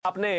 आपने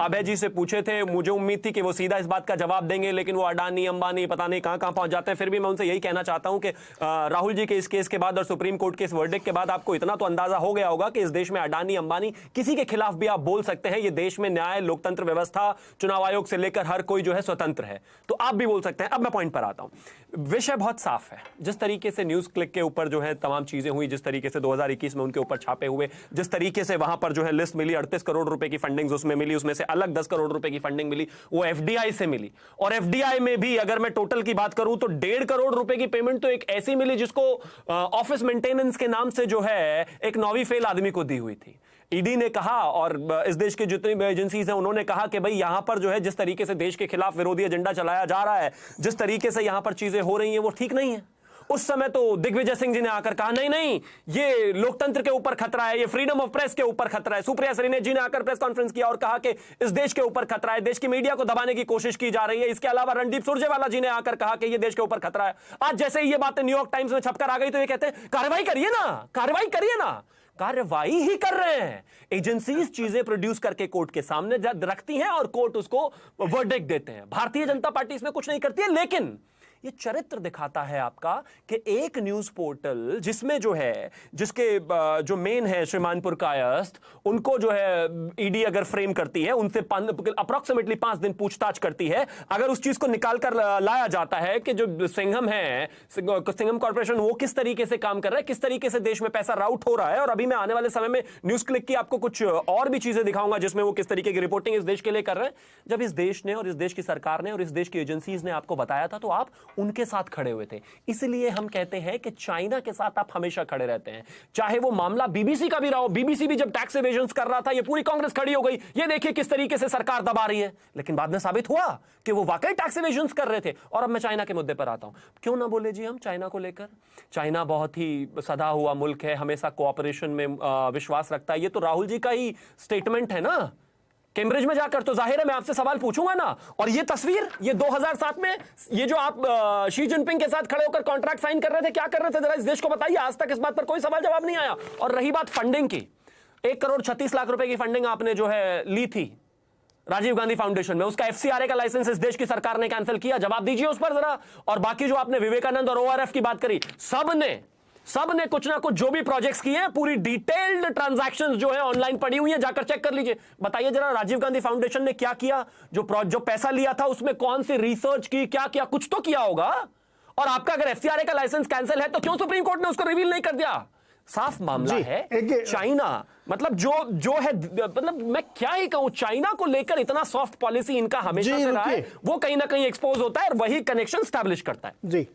अभय जी से पूछे थे, मुझे उम्मीद थी कि वो सीधा इस बात का जवाब देंगे, लेकिन वो अडानी अंबानी पता नहीं कहां कहां पहुंच जाते हैं। फिर भी मैं उनसे यही कहना चाहता हूं कि राहुल जी के इस केस के बाद और सुप्रीम कोर्ट के इस वर्डिक्ट के बाद आपको इतना तो अंदाजा हो गया होगा कि इस देश में अडानी अंबानी किसी के खिलाफ भी आप बोल सकते हैं। ये देश में न्याय, लोकतंत्र व्यवस्था, चुनाव आयोग से लेकर हर कोई जो है स्वतंत्र है, तो आप भी बोल सकते हैं। अब मैं पॉइंट पर आता हूं। विषय बहुत साफ है। जिस तरीके से न्यूज क्लिक के ऊपर जो है तमाम चीजें हुई, जिस तरीके से 2021 में उनके ऊपर छापे हुए, जिस तरीके से वहां पर जो है लिस्ट मिली, 38 करोड़ रुपए की फंडिंग उसमें मिली, उसमें से अलग 10 करोड़ रुपए की फंडिंग मिली, वो एफडीआई से मिली। और एफडीआई में भी अगर मैं टोटल की बात करूं तो 1.5 करोड़ रुपए की पेमेंट तो एक ऐसी मिली जिसको ऑफिस मेंटेनेंस के नाम से जो है एक 9वीं फेल आदमी को दी हुई थी। ईडी ने कहा और इस देश की जितनी भी एजेंसीज हैं उन्होंने कहा कि भाई यहां पर जो है जिस तरीके से देश के खिलाफ विरोधी एजेंडा चलाया जा रहा है, जिस तरीके से यहां पर चीजें हो रही हैं वो ठीक नहीं है। उस समय तो दिग्विजय सिंह जी ने आकर कहा नहीं नहीं, ये लोकतंत्र के ऊपर खतरा है, ये फ्रीडम ऑफ प्रेस के ऊपर खतरा है। सुप्रिया श्रीनेत जी ने आकर प्रेस कॉन्फ्रेंस किया और कहा कि इस देश के ऊपर खतरा है, देश की मीडिया को दबाने की कोशिश की जा रही है। इसके अलावा रणदीप सुरजेवाला जी ने आकर कहा कि ये देश के ऊपर खतरा है। आज जैसे ही ये बातें न्यूयॉर्क टाइम्स में छपकर आ गई तो ये कहते हैं कार्रवाई करिए ना, कार्रवाई करिए ना। कार्रवाई ही कर रहे हैं। एजेंसीज चीजें प्रोड्यूस करके कोर्ट के सामने रखती हैं और कोर्ट उसको वर्डिक्ट देते हैं। भारतीय जनता पार्टी इसमें कुछ नहीं करती है, लेकिन ये चरित्र दिखाता है आपका कि एक न्यूज पोर्टल जिसमें जो है जिसके जो मेन है श्रीमान पुरकायस्थ, उनको जो है ईडी अगर फ्रेम करती है, उनसे अप्रोक्सीमेटली 5 दिन पूछताछ करती है। अगर उस चीज को निकाल कर लाया जाता है कि जो सिंघम है, सिंघम कॉर्पोरेशन, वो किस तरीके से काम कर रहा है, किस तरीके से देश में पैसा राउट हो रहा है। और अभी मैं आने वाले समय में न्यूज क्लिक की आपको कुछ और भी चीजें दिखाऊंगा जिसमें वो किस तरीके की रिपोर्टिंग इस देश के लिए कर रहे हैं। जब इस देश ने और इस देश की सरकार ने और इस देश की एजेंसीज ने आपको बताया था तो आप उनके साथ खड़े हुए थे। इसलिए हम कहते हैं कि चाइना के साथ आप हमेशा खड़े रहते हैं, चाहे वो मामला बीबीसी का भी रहा हो। बीबीसी भी जब टैक्स एवेजन कर रहा था, ये पूरी कांग्रेस खड़ी हो गई, ये देखिए किस तरीके से सरकार दबा रही है। लेकिन बाद में साबित हुआ कि वो वाकई टैक्स एवेजन कर रहे थे। और अब मैं चाइना के मुद्दे पर आता हूं। क्यों ना बोले जी हम चाइना को लेकर? चाइना बहुत ही सदा हुआ मुल्क है, हमेशा कोऑपरेशन में विश्वास रखता है। ये तो राहुल जी का ही स्टेटमेंट है ना कैम्ब्रिज में जाकर, तो जाहिर है मैं आपसे सवाल पूछूंगा ना। और ये तस्वीर, ये 2007 में ये जो आप शी जिनपिंग के साथ खड़े होकर कॉन्ट्रैक्ट साइन कर रहे थे, क्या कर रहे थे जरा इस देश को बताइए। आज तक इस बात पर कोई सवाल जवाब नहीं आया। और रही बात फंडिंग की, 1 करोड़ 36 लाख रुपए की फंडिंग आपने जो है ली थी राजीव गांधी फाउंडेशन में, उसका एफसीआरए का लाइसेंस इस देश की सरकार ने कैंसिल किया। जवाब दीजिए उस पर जरा। और बाकी जो आपने विवेकानंद और ओआरएफ की बात करी, सब ने कुछ ना कुछ जो भी प्रोजेक्ट्स किए हैं, पूरी डिटेल्ड ट्रांजैक्शंस जो है ऑनलाइन पड़ी हुई हैं, जाकर चेक कर लीजिए। बताइए जरा राजीव गांधी फाउंडेशन ने क्या किया, जो पैसा लिया था उसमें कौन सी रिसर्च की, क्या किया, कुछ तो किया होगा। और आपका अगर एफसीआरए का लाइसेंस कैंसिल है तो क्यों सुप्रीम कोर्ट ने उसको रिवील नहीं कर दिया? साफ मामला है। चाइना मतलब जो है, मतलब मैं क्या ही कहूं, चाइना को लेकर इतना सॉफ्ट पॉलिसी इनका हमेशा से रहा है, वो कहीं ना कहीं एक्सपोज होता है और वही कनेक्शन स्टैब्लिश करता है। जी